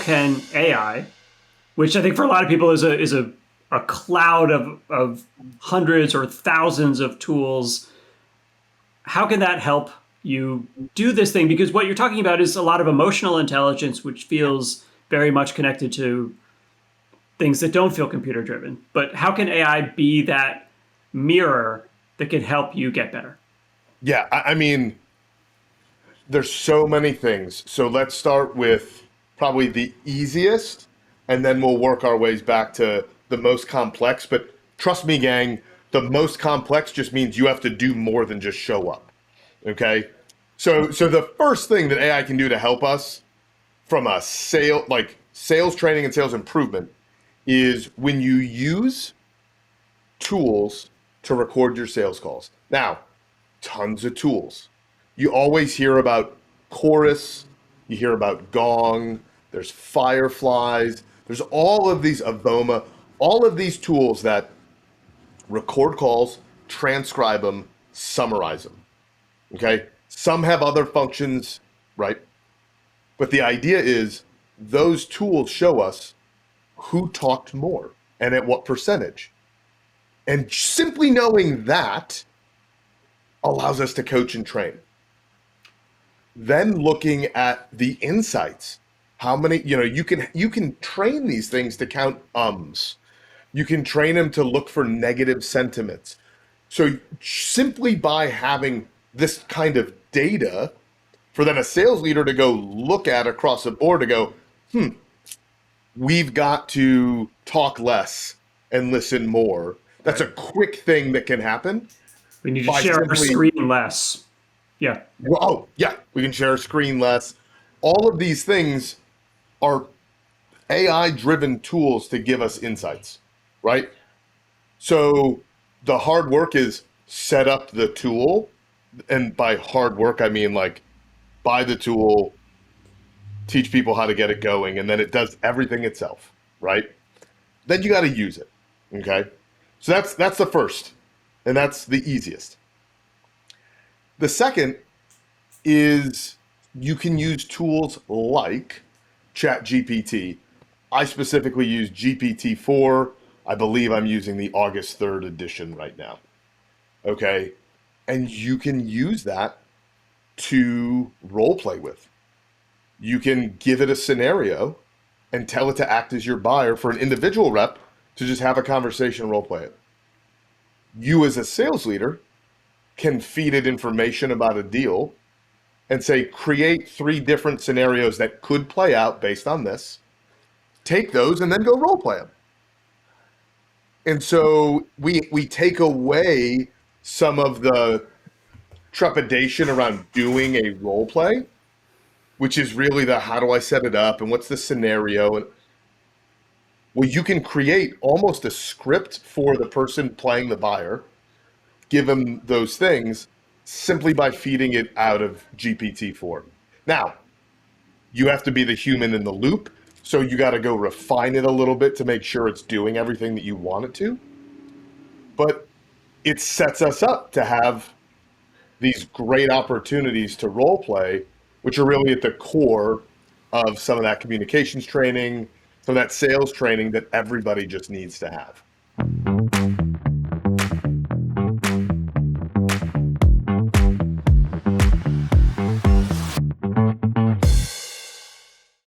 can AI, which I think for a lot of people is a cloud of hundreds or thousands of tools, how can that help you do this thing? Because what you're talking about is a lot of emotional intelligence, which feels very much connected to things that don't feel computer driven. But how can AI be that mirror that can help you get better? Yeah, I mean, there's so many things. So let's start with probably the easiest, and then we'll work our ways back to the most complex. But trust me, gang, the most complex just means you have to do more than just show up. Okay? So the first thing that AI can do to help us from a sales training and sales improvement is when you use tools to record your sales calls. Now, tons of tools. You always hear about Chorus, you hear about Gong, there's Fireflies, there's all of these Avoma, all of these tools that record calls, transcribe them, summarize them. Okay? Some have other functions, right? But the idea is those tools show us who talked more and at what percentage. And simply knowing that allows us to coach and train. Then looking at the insights, how many, you can train these things to count ums. You can train them to look for negative sentiments. So simply by having this kind of data for then a sales leader to go look at across the board to go, we've got to talk less and listen more. That's a quick thing that can happen We need to by share our simply, screen less. Yeah. well, oh, yeah, we can share a screen less. All of these things are AI driven tools to give us insights, right? So the hard work is set up the tool. And by hard work, I mean like buy the tool, teach people how to get it going, and then it does everything itself, right? Then you got to use it. Okay. So that's the first, and that's the easiest. The second is you can use tools like ChatGPT. I specifically use GPT-4. I believe I'm using the August 3rd edition right now. Okay. And you can use that to role play with. You can give it a scenario and tell it to act as your buyer for an individual rep to just have a conversation, role play it. You as a sales leader can feed it information about a deal and say, create 3 different scenarios that could play out based on this. Take those and then go role play them. And so we take away some of the trepidation around doing a role play, which is really the how do I set it up and what's the scenario. And well, you can create almost a script for the person playing the buyer, give them those things simply by feeding it out of GPT-4. Now, you have to be the human in the loop, so you got to go refine it a little bit to make sure it's doing everything that you want it to. But it sets us up to have these great opportunities to role play, which are really at the core of some of that communications training, some of that sales training that everybody just needs to have.